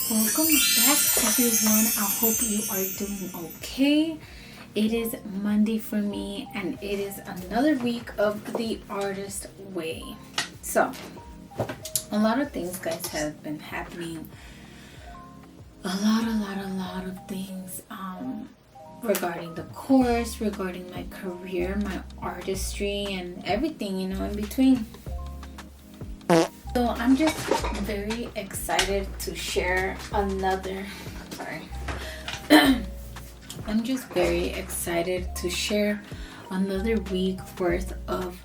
Welcome back, everyone. I hope you are doing okay. It is Monday for me, and it is another week of the artist way. So, a lot of things, guys, have been happening. A lot of things regarding the course, regarding my career, my artistry, and everything, in between. So I'm just very excited to share another, I'm just very excited to share another week worth of,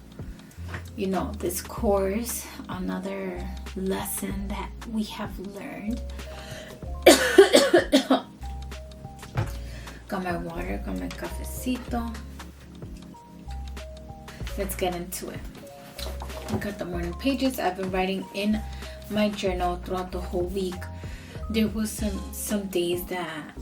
this course, another lesson that we have learned. Got my water, got my cafecito. Let's get into it. Look at the morning pages. I've been writing in my journal throughout the whole week. There was some days that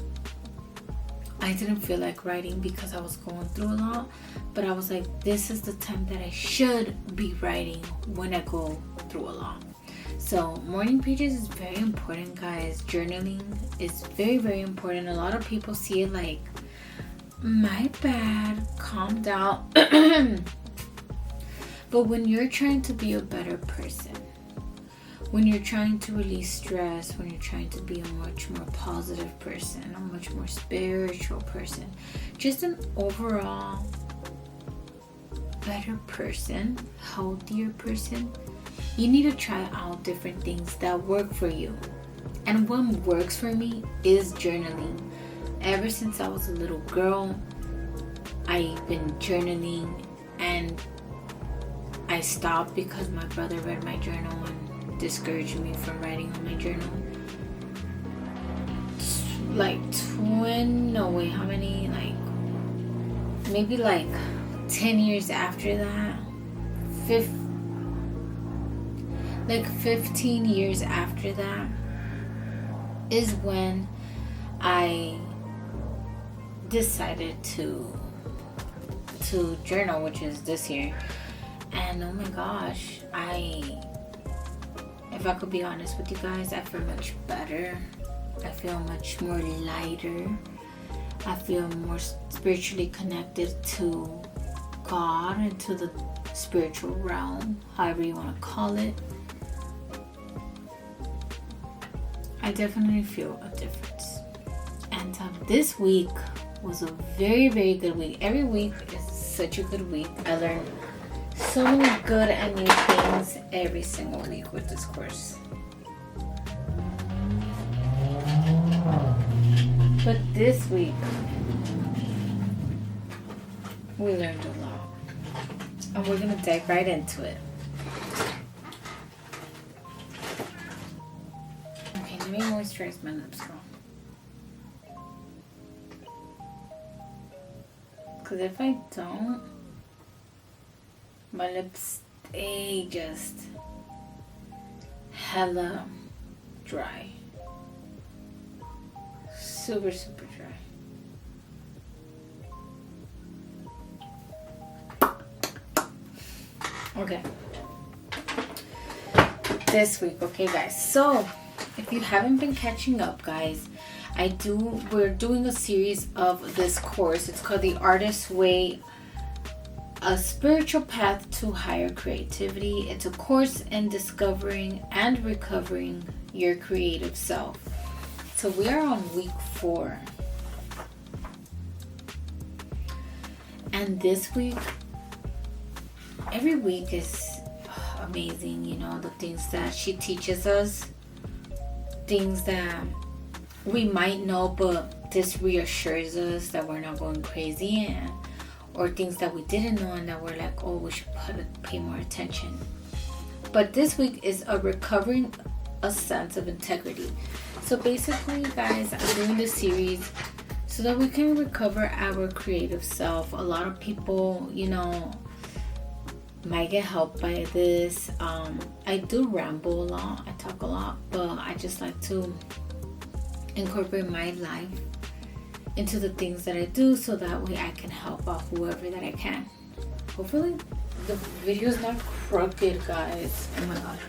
I didn't feel like writing because I was going through a lot, but I was like, this is the time that I should be writing when I go through a lot. So morning pages is very important, guys. Journaling is very, very important. A lot of people see it like, my bad, calm down. But when you're trying to be a better person, when you're trying to release stress, when you're trying to be a much more positive person, a much more spiritual person, just an overall better person, healthier person, you need to try out different things that work for you. And what works for me is journaling. Ever since I was a little girl, I've been journaling, and I stopped because my brother read my journal and discouraged me from writing on my journal. Maybe 10 years after that, 15 years after that is when I decided to journal, which is this year. And oh my gosh, if I could be honest with you guys, I feel much better. I feel much more lighter. I feel more spiritually connected to God and to the spiritual realm, however you want to call it. I definitely feel a difference. And this week was a very, very good week. Every week is such a good week. I learned so many good and new things every single week with this course. But this week, we learned a lot. And we're going to dive right into it. Okay, let me moisturize my lips, girl. Because if I don't, my lips stay just hella dry. Super, super dry. Okay. This week, okay, guys. So, if you haven't been catching up, guys, we're doing a series of this course. It's called The Artist's Way, a spiritual path to higher creativity. It's a course in discovering and recovering your creative self. So we are on week 4. And this week, every week is amazing, the things that she teaches us, things that we might know, but this reassures us that we're not going crazy, or things that we didn't know and that we're like, oh, we should pay more attention. But this week is a recovering a sense of integrity. So basically, guys, I'm doing this series so that we can recover our creative self. A lot of people, might get helped by this. I do ramble a lot, I talk a lot, but I just like to incorporate my life into the things that I do, so that way I can help out whoever that I can. Hopefully the video is not crooked, guys. Oh my gosh.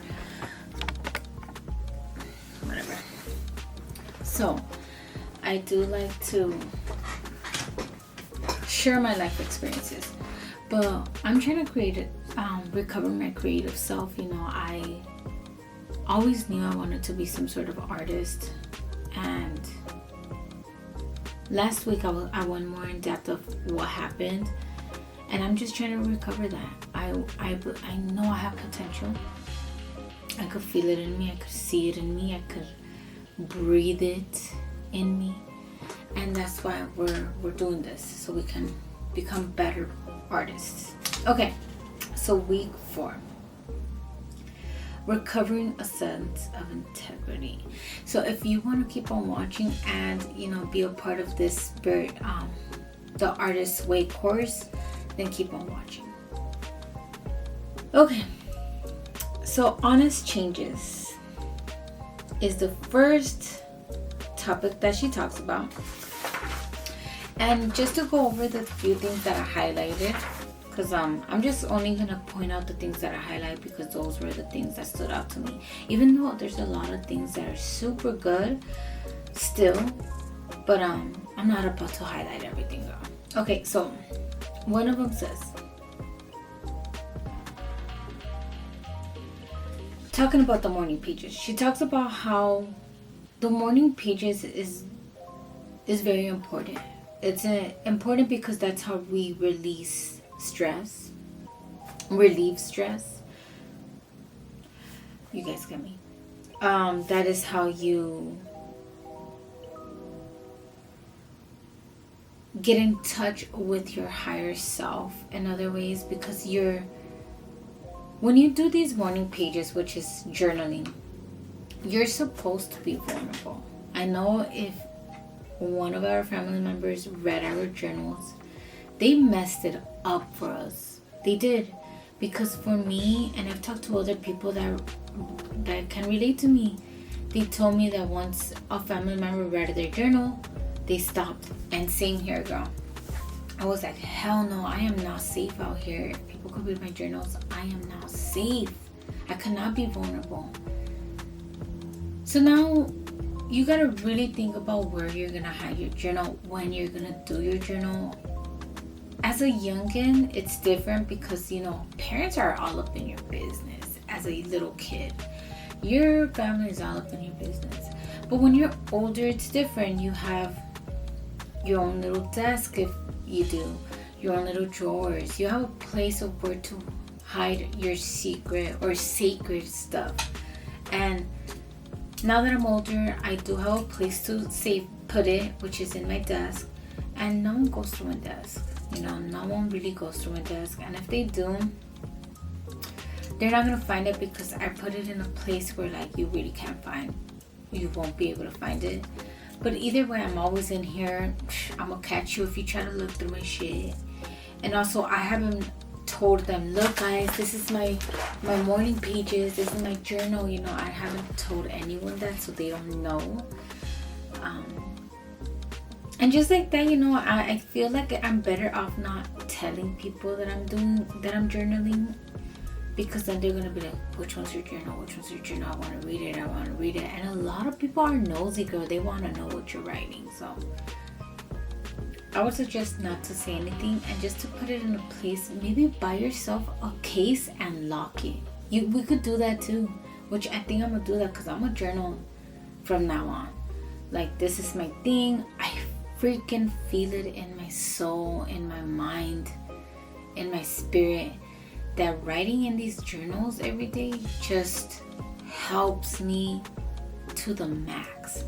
Whatever. So I do like to share my life experiences, but I'm trying to recover my creative self. I always knew I wanted to be some sort of artist, and last week I went more in depth of what happened, and I'm just trying to recover that. I know I have potential. I could feel it in me. I could see it in me. I could breathe it in me, and that's why we're doing this, so we can become better artists. Okay, so week 4, recovering a sense of integrity. So if you want to keep on watching and be a part of this spirit, the Artist's Way course, then keep on watching. Okay, so honest changes is the first topic that she talks about. And just to go over the few things that I highlighted, because I'm just only going to point out the things that I highlight because those were the things that stood out to me. Even though there's a lot of things that are super good still, but I'm not about to highlight everything, girl. Okay, so one of them says, talking about the morning pages, she talks about how the morning pages is very important. It's important because that's how we relieve stress. You guys get me? That is how you get in touch with your higher self in other ways, because when you do these morning pages, which is journaling, you're supposed to be vulnerable. I know if one of our family members read our journals, they messed it up for us. They did. Because for me, and I've talked to other people that can relate to me, they told me that once a family member read their journal, they stopped. And same here, girl. I was like, hell no, I am not safe out here. If people could read my journals, I am not safe. I cannot be vulnerable. So now you gotta really think about where you're gonna hide your journal, when you're gonna do your journal. As a youngin', it's different because, parents are all up in your business. As a little kid, your family is all up in your business. But when you're older, it's different. You have your own little desk, if you do, your own little drawers. You have a place of where to hide your secret or sacred stuff. And now that I'm older, I do have a place to put it, which is in my desk. And no one goes through my desk. No one really goes through my desk. And if they do, they're not going to find it because I put it in a place where you really can't find. You won't be able to find it. But either way, I'm always in here. I'm going to catch you if you try to look through my shit. And also, I haven't told them, look guys, this is my morning pages, this is my journal. I haven't told anyone that, so they don't know. And just like that, I feel like I'm better off not telling people that I'm journaling, because then they're gonna be like, which one's your journal, I want to read it. And a lot of people are nosy, girl. They want to know what you're writing. So I would suggest not to say anything and just to put it in a place. Maybe buy yourself a case and lock it. We could do that too, which I think I'm gonna do that because I'm a journal from now on. This is my thing. I freaking feel it in my soul, in my mind, in my spirit, that writing in these journals every day just helps me to the max.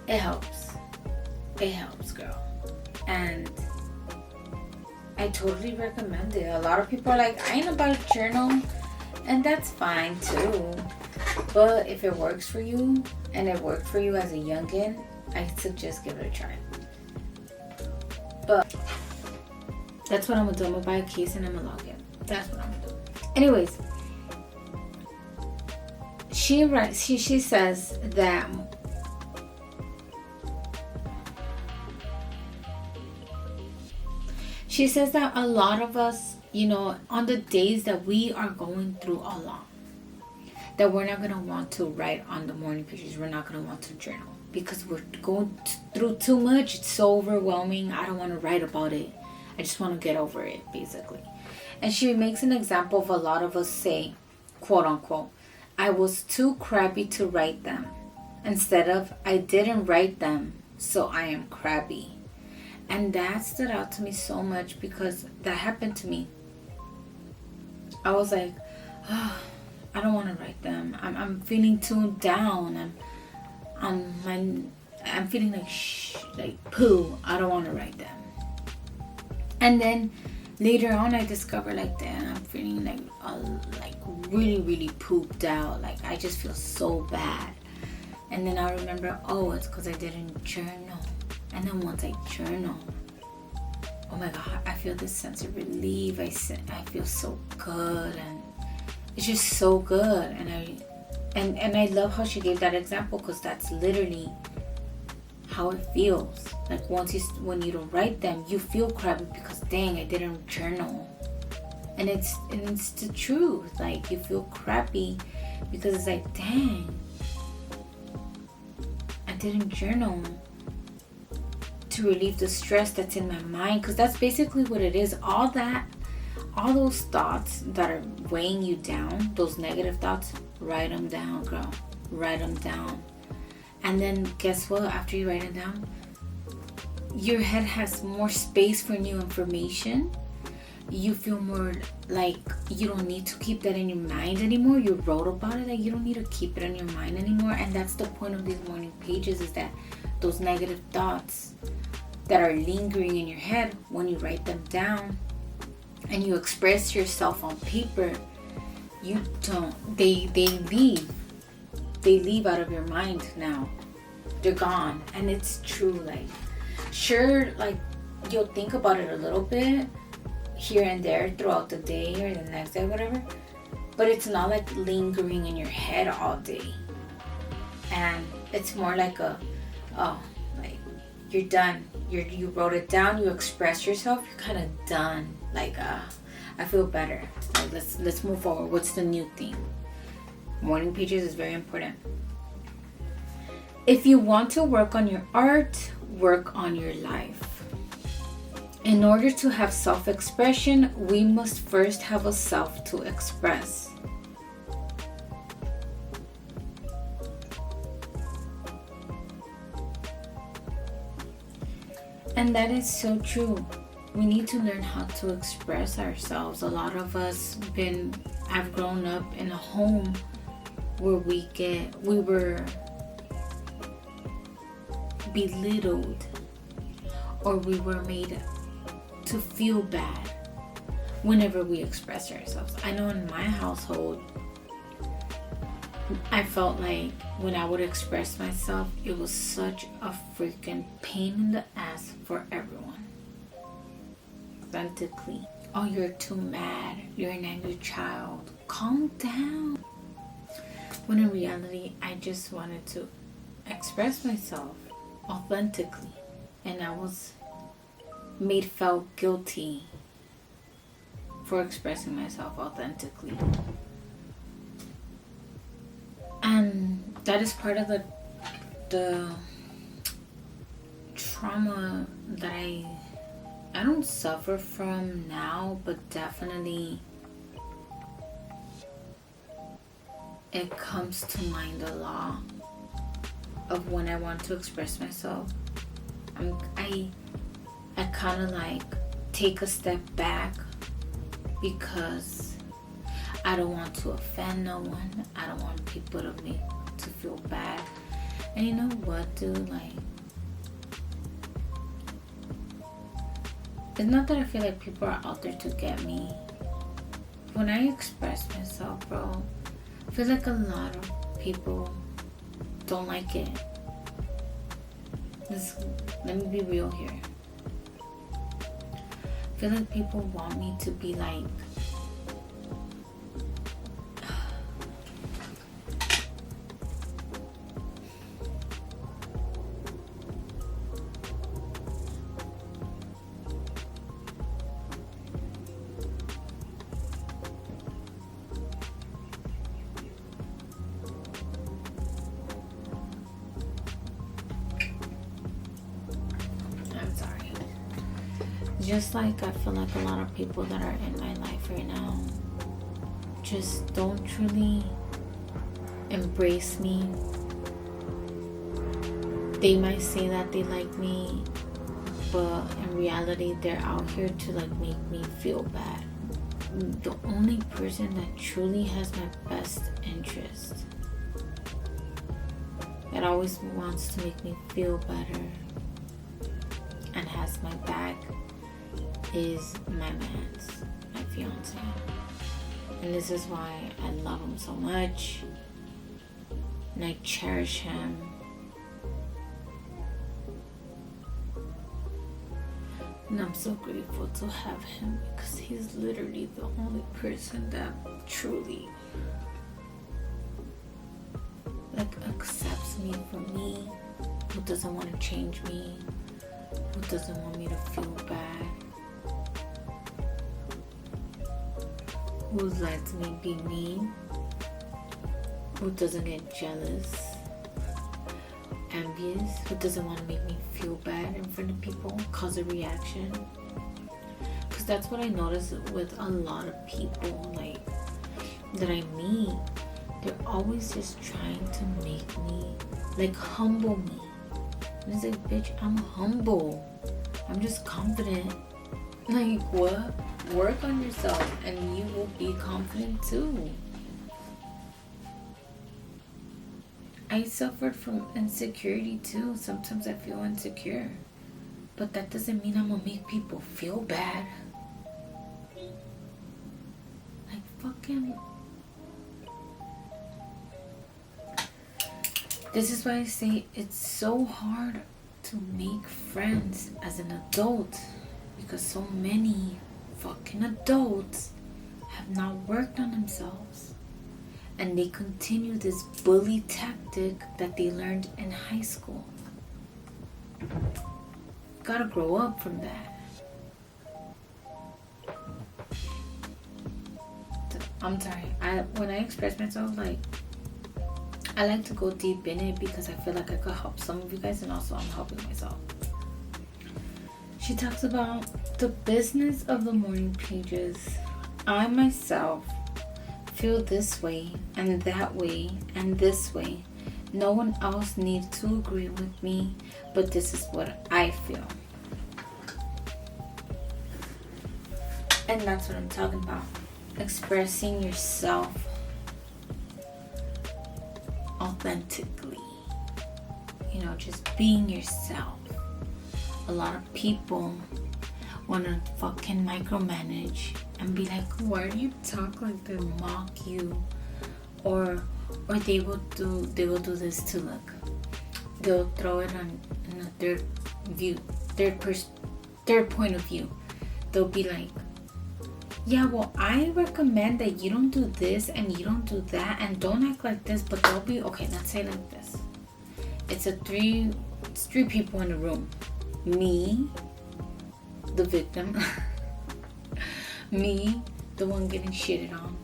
It helps, girl. And I totally recommend it. A lot of people are like, I ain't about a journal, and that's fine too. But if it works for you, and it worked for you as a youngin', I suggest give it a try. But that's what I'm gonna do. I'm gonna buy a case and I'm gonna log in. That's what I'm gonna do. Anyways, she says that a lot of us, on the days that we are going through a lot, that we're not going to want to write on the morning pages. We're not going to want to journal because we're going through too much. It's so overwhelming. I don't want to write about it. I just want to get over it, basically. And she makes an example of a lot of us say, quote unquote, I was too crabby to write them. Instead of, I didn't write them, so I am crabby. And that stood out to me so much because that happened to me. I was like, oh, I don't want to write them. I'm feeling too down. I'm feeling like poo. I don't want to write them. And then later on, I discovered like, damn, I'm feeling like really, really pooped out. Like I just feel so bad. And then I remember, oh, it's because I didn't journal. And then once I journal, oh my God, I feel this sense of relief. I feel so good, and it's just so good. And I love how she gave that example because that's literally how it feels. Like when you don't write them, you feel crappy because dang, I didn't journal. And it's the truth. Like you feel crappy because it's like, dang, I didn't journal to relieve the stress that's in my mind, because that's basically what it is. All those thoughts that are weighing you down, those negative thoughts, write them down, girl. Write them down. And then guess what? After you write it down, your head has more space for new information. You feel more like you don't need to keep that in your mind anymore. You wrote about it, like you don't need to keep it in your mind anymore. And that's the point of these morning pages, is that those negative thoughts that are lingering in your head, when you write them down and you express yourself on paper, they leave out of your mind now. They're gone. And it's true. Like, sure, like you'll think about it a little bit here and there throughout the day or the next day, whatever, but it's not like lingering in your head all day. And it's more like like you're done. You wrote it down, you expressed yourself, you're kind of done. Like, I feel better. Like, let's move forward. What's the new thing? Morning pages is very important. If you want to work on your art, work on your life. In order to have self-expression, we must first have a self to express. And that is so true. We need to learn how to express ourselves. A lot of us have grown up in a home where we were belittled, or we were made to feel bad whenever we express ourselves. I know in my household, I felt like when I would express myself, it was such a freaking pain in the ass for everyone. Authentically. Oh, you're too mad. You're an angry child. Calm down. When in reality, I just wanted to express myself authentically. And I was felt guilty for expressing myself authentically. And that is part of the trauma that I don't suffer from now, but definitely it comes to mind a lot of when I want to express myself. I kind of like take a step back because I don't want to offend no one. I don't want people to feel bad. And you know what, dude? Like, it's not that I feel like people are out there to get me. When I express myself, bro, I feel like a lot of people don't like it. Let me be real here. I feel like people want me to be like, Just like I feel like a lot of people that are in my life right now just don't truly embrace me. They might say that they like me, but in reality they're out here to like make me feel bad. The only person that truly has my best interest, that always wants to make me feel better and has my back, is my man's, my fiance. And this is why I love him so much and I cherish him. And I'm so grateful to have him because he's literally the only person that truly like accepts me for me, who doesn't want to change me, who doesn't want me to feel bad, who lets me be me, who doesn't get jealous, envious, who doesn't want to make me feel bad in front of people, cause a reaction. Because that's what I notice with a lot of people like that I meet. They're always just trying to make me like humble me. And it's like, bitch, I'm humble. I'm just confident. Like, what? Work on yourself and you will be confident too. I suffered from insecurity too. Sometimes I feel insecure. But that doesn't mean I'm gonna make people feel bad. Like, fucking... This is why I say it's so hard to make friends as an adult. Because so many fucking adults have not worked on themselves. And they continue this bully tactic that they learned in high school. Gotta grow up from that. I'm sorry. When I express myself, like, I like to go deep in it because I feel like I could help some of you guys, and also I'm helping myself. She talks about the business of the morning pages. I myself feel this way and that way and this way. No one else needs to agree with me, but this is what I feel. And that's what I'm talking about. Expressing yourself authentically. You know, just being yourself. A lot of people want to fucking micromanage and be like, why do you talk like that? Mock you, or they will do this to look. They'll throw it on in a third point of view. They'll be like, yeah, well, I recommend that you don't do this and you don't do that and don't act like this, but they'll be okay. Let's say like this. It's three people in the room. Me, the victim. Me, the one getting shitted on.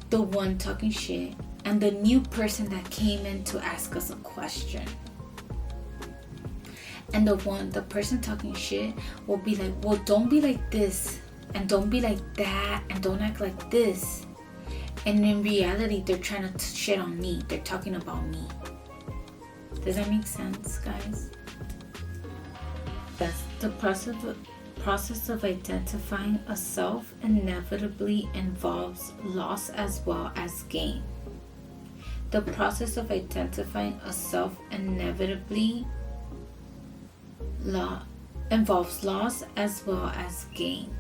The one talking shit. And the new person that came in to ask us a question. And the person talking shit will be like, well, don't be like this. And don't be like that. And don't act like this. And in reality, they're trying to shit on me. They're talking about me. Does that make sense, guys? That's the process of identifying a self inevitably involves loss as well as gain. The process of identifying a self inevitably involves loss as well as gain.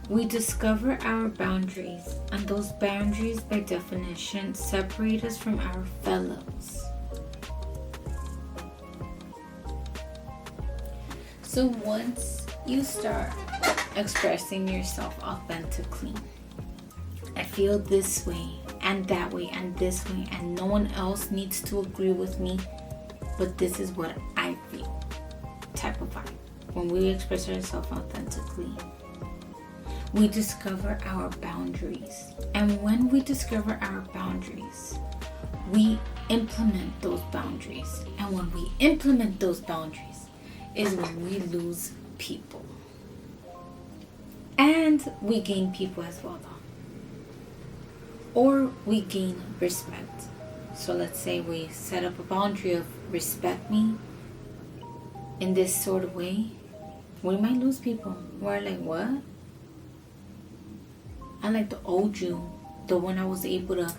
We discover our boundaries, and those boundaries, by definition, separate us from our fellows. So once you start expressing yourself authentically, I feel this way and that way and this way, and no one else needs to agree with me, but this is what I feel type of vibe. When we express ourselves authentically, we discover our boundaries. And when we discover our boundaries, we implement those boundaries. And when we implement those boundaries is when we lose people. And we gain people as well, though. Or we gain respect. So let's say we set up a boundary of respect me in this sort of way. We might lose people. We're like, what? I like the old you, the one I was able to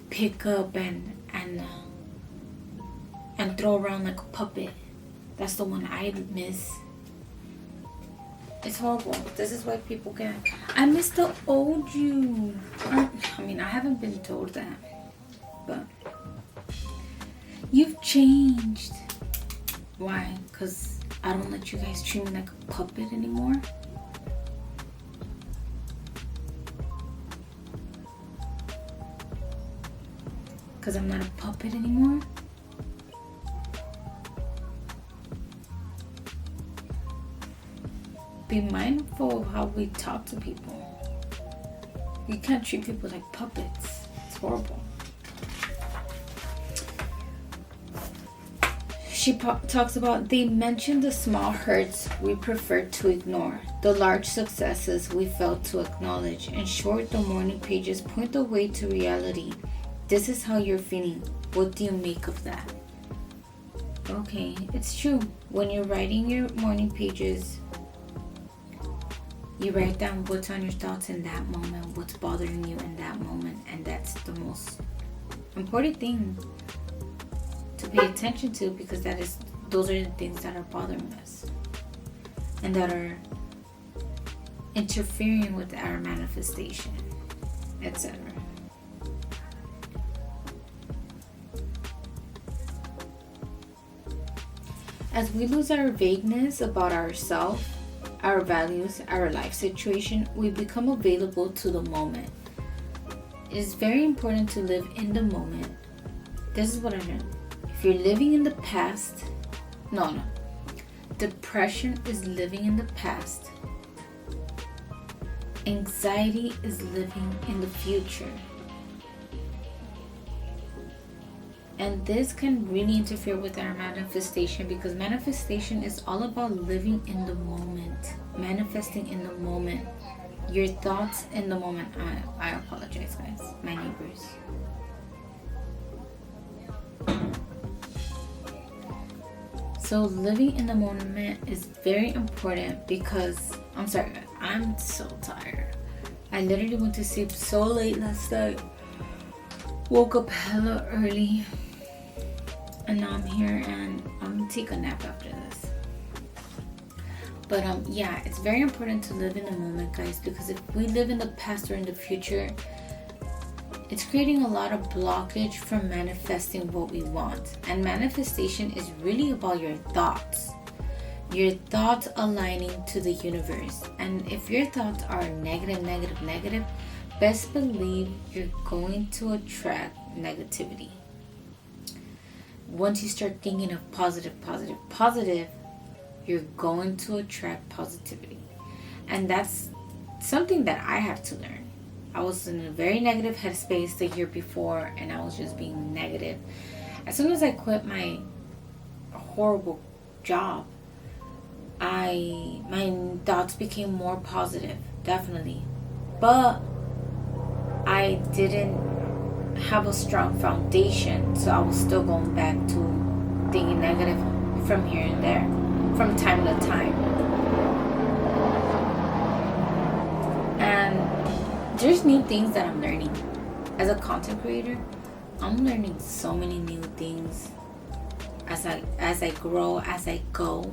pick up and throw around like a puppet. That's the one I miss. It's horrible. This is why people can. I miss the old you. I mean, I haven't been told that, but you've changed. Why? Because I don't let you guys treat me like a puppet anymore. Because I'm not a puppet anymore. Be mindful of how we talk to people. You can't treat people like puppets. It's horrible. She talks about, they mention the small hurts we prefer to ignore, the large successes we fail to acknowledge. In short, the morning pages point the way to reality. This is how you're feeling. What do you make of that? Okay, it's true. When you're writing your morning pages, you write down what's on your thoughts in that moment, what's bothering you in that moment, and that's the most important thing to pay attention to, because those are the things that are bothering us and that are interfering with our manifestation, etc. As we lose our vagueness about ourselves, our values, our life situation, we become available to the moment. It is very important to live in the moment. This is what I learned. If you're living in the past, no. Depression is living in the past. Anxiety is living in the future. And this can really interfere with our manifestation, because manifestation is all about living in the moment, manifesting in the moment, your thoughts in the moment. I apologize, guys, my neighbors. So living in the moment is very important, because I'm sorry, I'm so tired. I literally went to sleep so late last night, woke up hella early, and now I'm here and I'm gonna take a nap after this. But yeah, it's very important to live in the moment, guys, because if we live in the past or in the future, it's creating a lot of blockage from manifesting what we want. And manifestation is really about your thoughts aligning to the universe. And if your thoughts are negative, best believe you're going to attract negativity. Once you start thinking of positive, you're going to attract positivity. And that's something that I have to learn. I was in a very negative headspace the year before, and I was just being negative. As soon as I quit my horrible job, my thoughts became more positive, definitely. But I didn't have a strong foundation, so I was still going back to thinking negative from here and there, from time to time. And there's new things that I'm learning. As a content creator, I'm learning so many new things. As I grow, as I go,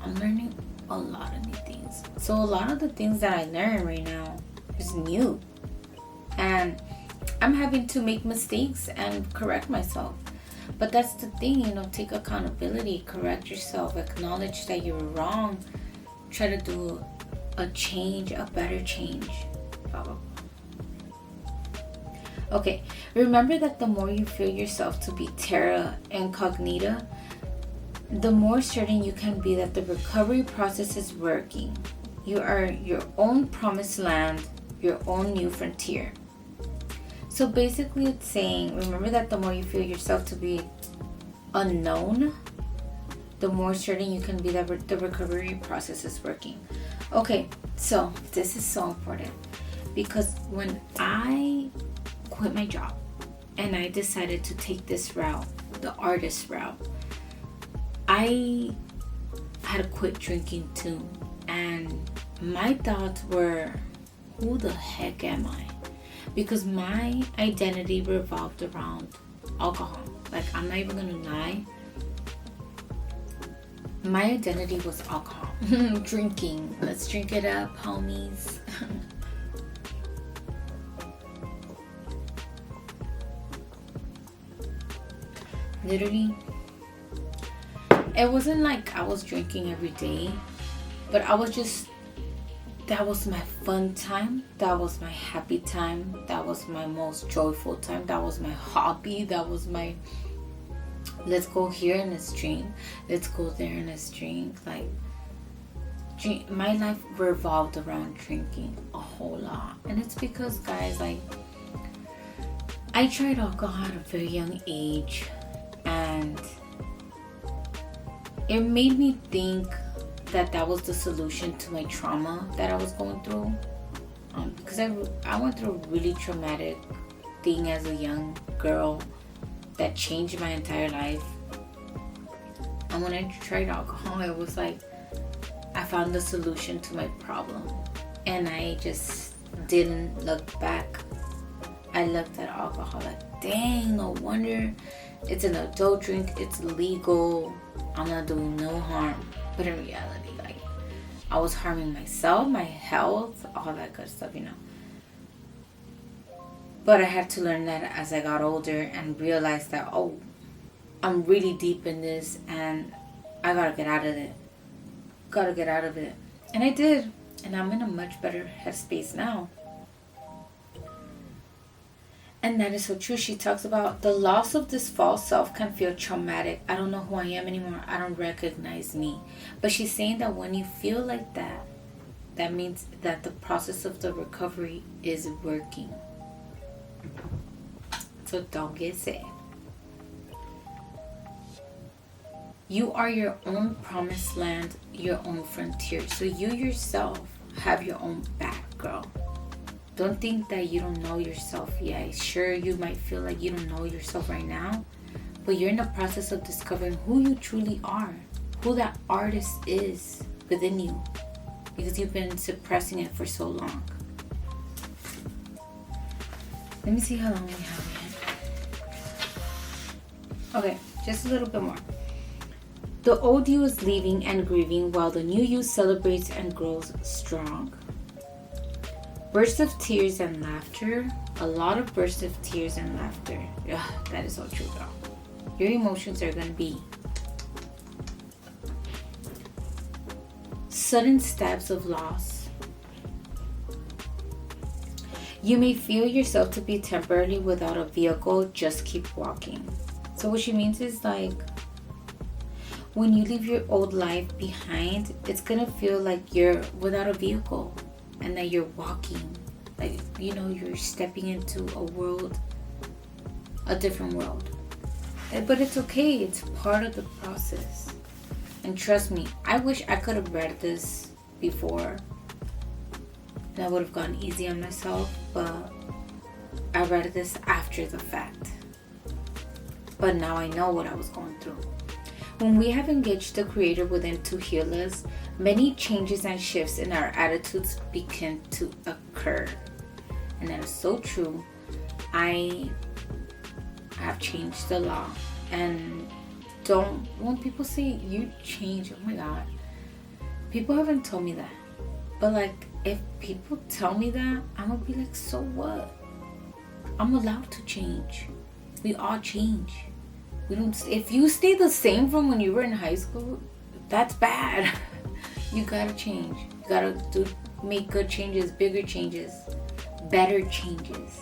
I'm learning a lot of new things. So a lot of the things that I learn right now is new. And I'm having to make mistakes and correct myself. But that's the thing, take accountability, correct yourself, acknowledge that you were wrong, try to do a change, a better change. Blah, blah, blah. Okay, remember that the more you feel yourself to be terra incognita, the more certain you can be that the recovery process is working. You are your own promised land, your own new frontier. So So basically it's saying, remember that the more you feel yourself to be unknown, the more certain you can be that the recovery process is working. Okay, so this is so important, because when I quit my job and I decided to take this route, the artist route, I had to quit drinking too. And my thoughts were, who the heck am I? Because my identity revolved around alcohol. Like, I'm not even gonna lie. My identity was alcohol. Drinking. Let's drink it up, homies. Literally, it wasn't like I was drinking every day, but I was just, that was my fun time, that was my happy time, that was my most joyful time, that was my hobby, that was my, let's go here and let's drink, let's go there and let's drink. Like, my life revolved around drinking a whole lot. And it's because, guys, like, I tried alcohol at a very young age, and it made me think that was the solution to my trauma that I was going through, because I went through a really traumatic thing as a young girl that changed my entire life. And when I tried alcohol, it was like I found the solution to my problem, and I just didn't look back. I looked at alcohol like, dang, no wonder it's an adult drink, it's legal, I'm not doing no harm. But in reality, like, I was harming myself, my health, all that good stuff, you know. But I had to learn that as I got older and realize that, oh, I'm really deep in this and I gotta get out of it. Gotta get out of it. And I did. And I'm in a much better headspace now. And that is so true. She talks about the loss of this false self can feel traumatic. I don't know who I am anymore. I don't recognize me. But she's saying that when you feel like that, that means that the process of the recovery is working. So don't get sad. You are your own promised land, your own frontier. So you yourself have your own back, girl. Don't think that you don't know yourself yet. Sure, you might feel like you don't know yourself right now, but you're in the process of discovering who you truly are, who that artist is within you, because you've been suppressing it for so long. Let me see how long we have here. Okay, just a little bit more. The old you is leaving and grieving while the new you celebrates and grows strong. Bursts of tears and laughter. A lot of bursts of tears and laughter. Ugh, that is so true, girl. Your emotions are going to be sudden stabs of loss. You may feel yourself to be temporarily without a vehicle. Just keep walking. So what she means is, like, when you leave your old life behind, it's going to feel like you're without a vehicle. And that you're walking, like, you know, you're stepping into a world, a different world. But it's okay. It's part of the process. And trust me, I wish I could have read this before. And I would have gone easy on myself. But I read this after the fact. But now I know what I was going through. When we have engaged the Creator within to heal us, many changes and shifts in our attitudes begin to occur. And that is so true. I have changed a lot. And when people say you change, oh my God. People haven't told me that. But, like, if people tell me that, I'm going to be like, so what? I'm allowed to change. We all change. If you stay the same from when you were in high school, that's bad. You gotta change. You gotta make good changes, bigger changes, better changes.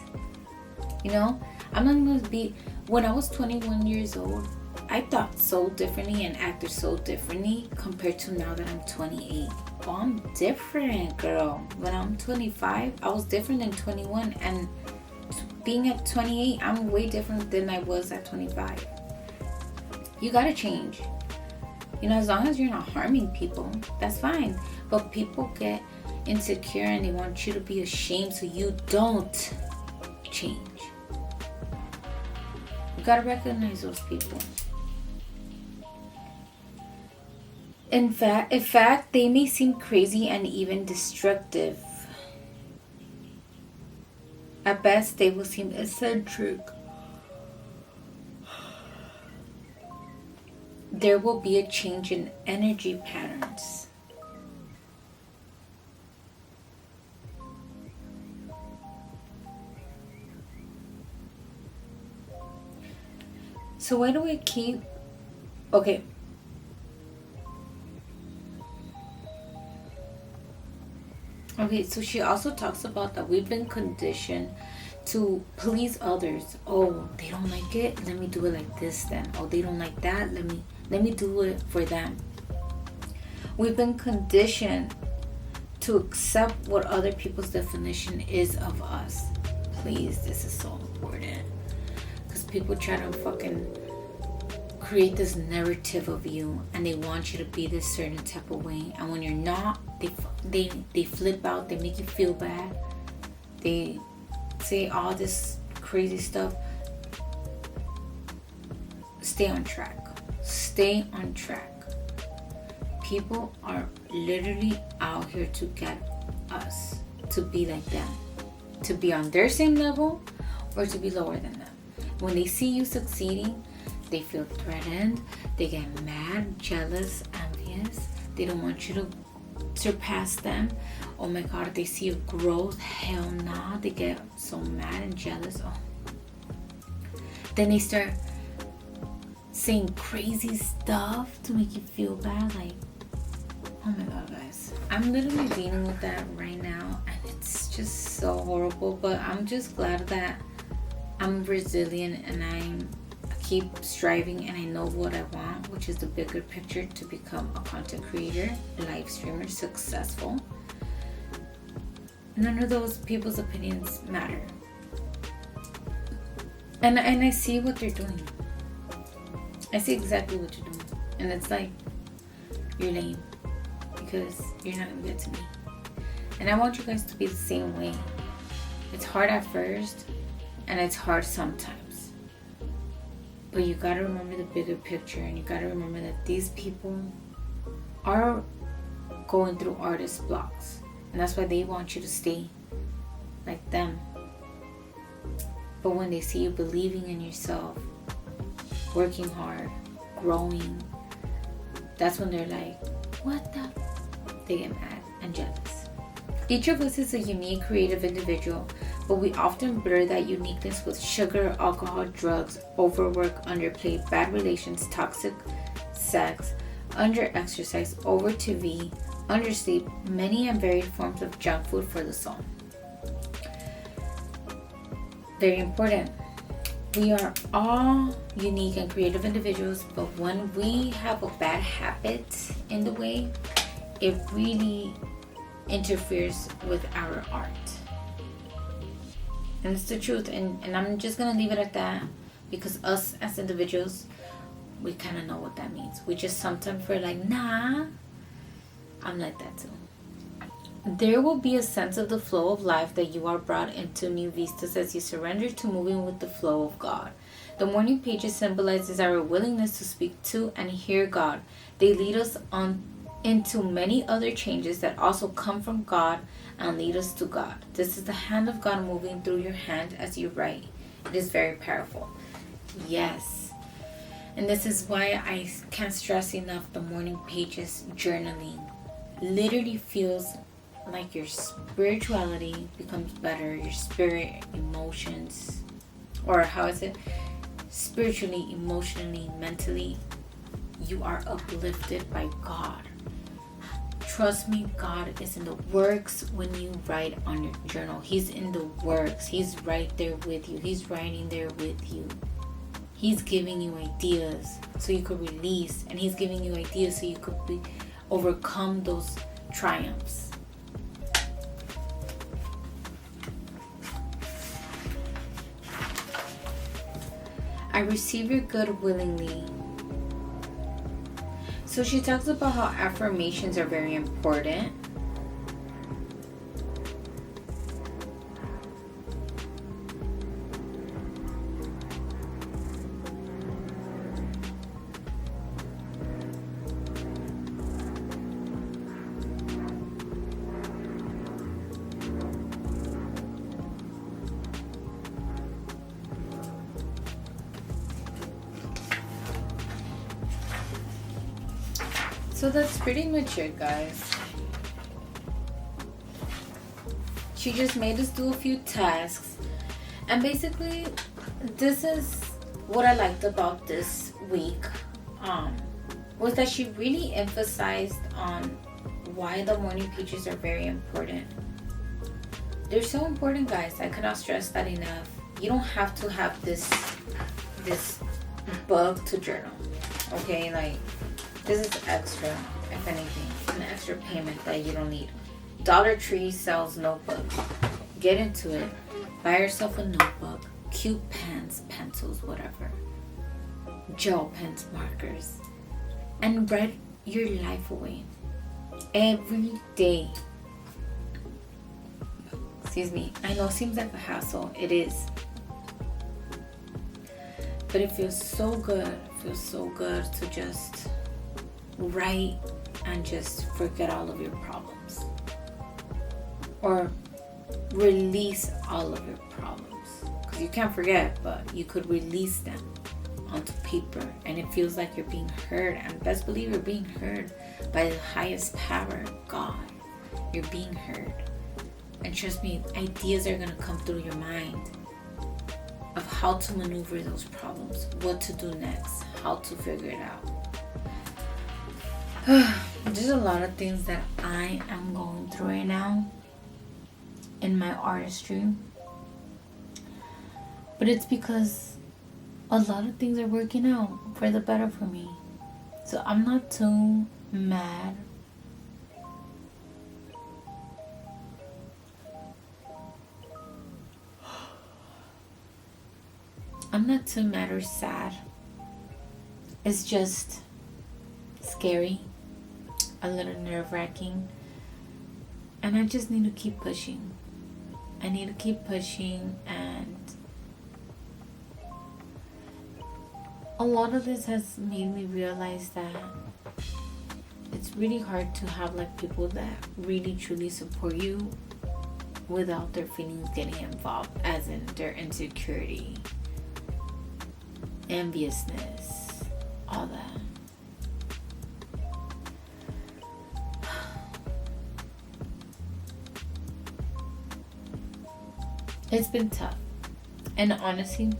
You know, I'm not gonna be. When I was 21 years old, I thought so differently and acted so differently compared to now that I'm 28. Oh, I'm different, girl. When I'm 25, I was different than 21, and being at 28, I'm way different than I was at 25. You gotta change. As long as you're not harming people, that's fine. But people get insecure and they want you to be ashamed so you don't change. You gotta recognize those people. In fact, they may seem crazy and even destructive. At best, they will seem eccentric. There will be a change in energy patterns. So why do we keep... Okay. Okay, so she also talks about that we've been conditioned to please others. Oh, they don't like it? Let me do it like this then. Oh, they don't like that? Let me do it for them. We've been conditioned to accept what other people's definition is of us. Please, this is so important. Because people try to fucking create this narrative of you and they want you to be this certain type of way. And when you're not, they flip out, they make you feel bad. They say all this crazy stuff. Stay on track. Stay on track. People are literally out here to get us to be like them, to be on their same level or to be lower than them. When they see you succeeding, they feel threatened, they get mad, jealous, envious. They don't want you to surpass them. Oh my God, they see your growth. Hell nah. They get so mad and jealous. Oh. Then they start saying crazy stuff to make you feel bad. Like, oh my God, guys. I'm literally dealing with that right now. And it's just so horrible. But I'm just glad that I'm resilient and I keep striving and I know what I want, which is the bigger picture, to become a content creator, live streamer, successful. None of those people's opinions matter. And I see what they're doing. I see exactly what you're doing. And it's like, you're lame. Because you're not good to me. And I want you guys to be the same way. It's hard at first. And it's hard sometimes. But you gotta remember the bigger picture. And you gotta remember that these people are going through artist blocks. And that's why they want you to stay like them. But when they see you believing in yourself, working hard, growing, that's when they're like, what the? They get mad and jealous. Each of us is a unique, creative individual, but we often blur that uniqueness with sugar, alcohol, drugs, overwork, underplay, bad relations, toxic sex, under-exercise, over TV, undersleep, many and varied forms of junk food for the soul. Very important. We are all unique and creative individuals, but when we have a bad habit in the way, it really interferes with our art. And it's the truth. And I'm just going to leave it at that, because us as individuals, we kind of know what that means. We just sometimes feel like, nah, I'm like that too. There will be a sense of the flow of life that you are brought into new vistas as you surrender to moving with the flow of God. The morning pages symbolizes our willingness to speak to and hear God. They lead us on into many other changes that also come from God and lead us to God. This is the hand of God moving through your hand as you write. It is very powerful. Yes. And this is why I can't stress enough the morning pages journaling. Literally feels like your spirituality becomes better, your spirit, emotions, or how is it? Spiritually, emotionally, mentally, you are uplifted by God. Trust me, God is in the works when you write on your journal. He's in the works. He's right there with you. He's writing there with you. He's giving you ideas so you could release, and He's giving you ideas so you could overcome those triumphs. I receive your good willingly. So she talks about how affirmations are very important. So that's pretty much it, guys. She just made us do a few tasks. And basically, this is what I liked about this week. Was that she really emphasized on why the morning pages are very important. They're so important, guys. I cannot stress that enough. You don't have to have this book to journal. Okay, like, this is extra, if anything, an extra payment that you don't need. Dollar Tree sells notebooks. Get into it. Buy yourself a notebook. Cute pens, pencils, whatever. Gel pens, markers. And write your life away. Every day. Excuse me. I know it seems like a hassle. It is. But it feels so good. It feels so good to just write and just forget all of your problems, or release all of your problems, because you can't forget, but you could release them onto paper, and it feels like you're being heard. And best believe you're being heard by the highest power, God. You're being heard, and trust me, ideas are going to come through your mind of how to maneuver those problems, what to do next, how to figure it out. There's a lot of things that I am going through right now in my artistry, but it's because a lot of things are working out for the better for me. So I'm not too mad. I'm not too mad or sad. It's just scary, a little nerve-wracking, and I just need to keep pushing. I need to keep pushing, and a lot of this has made me realize that it's really hard to have like people that really truly support you without their feelings getting involved, as in their insecurity, enviousness, all that. It's been tough, and honestly,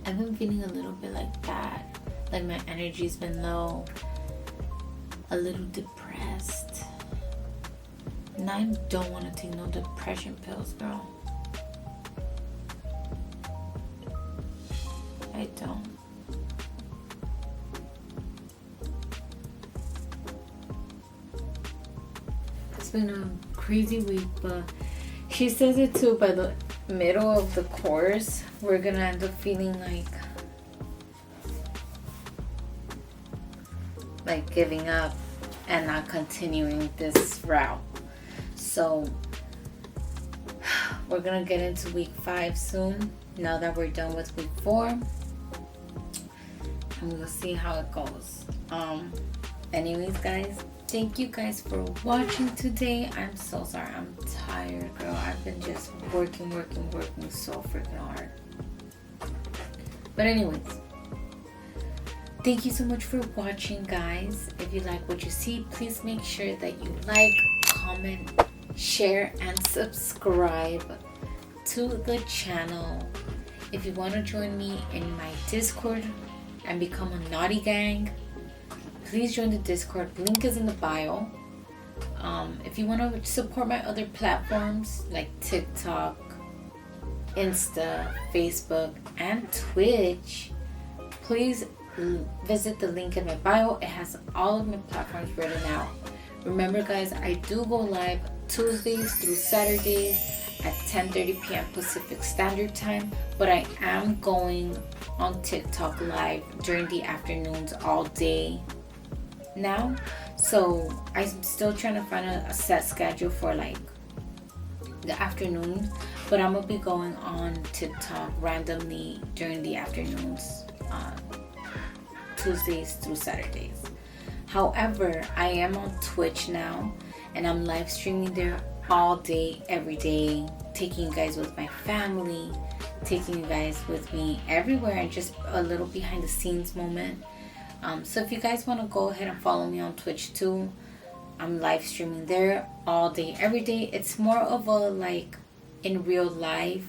I've been feeling a little bit like that. Like my energy's been low, a little depressed. And I don't want to take no depression pills, girl. I don't. It's been a crazy week, but she says it too, by the middle of the course, we're gonna end up feeling like giving up and not continuing this route. So we're gonna get into week 5 soon, now that we're done with week 4, and we'll see how it goes. Anyways, guys, thank you guys for watching today. I'm so sorry, I'm tired, girl. I've been just working so freaking hard. But anyways, thank you so much for watching, guys. If you like what you see, please make sure that you like, comment, share, and subscribe to the channel. If you want to join me in my Discord and become a naughty gang, please join the Discord. Link is in the bio. If you want to support my other platforms like TikTok, Insta, Facebook, and Twitch, please visit the link in my bio. It has all of my platforms written out. Remember, guys, I do go live Tuesdays through Saturdays at 10:30 p.m. Pacific Standard Time, but I am going on TikTok live during the afternoons all day now. So I'm still trying to find a set schedule for like the afternoon, but I'm gonna be going on TikTok randomly during the afternoons, Tuesdays through Saturdays. However, I am on Twitch now, and I'm live streaming there all day, every day, taking you guys with my family, taking you guys with me everywhere, and just a little behind the scenes moment. So if you guys want to go ahead and follow me on Twitch too, I'm live streaming there all day, every day. It's more of a like in real life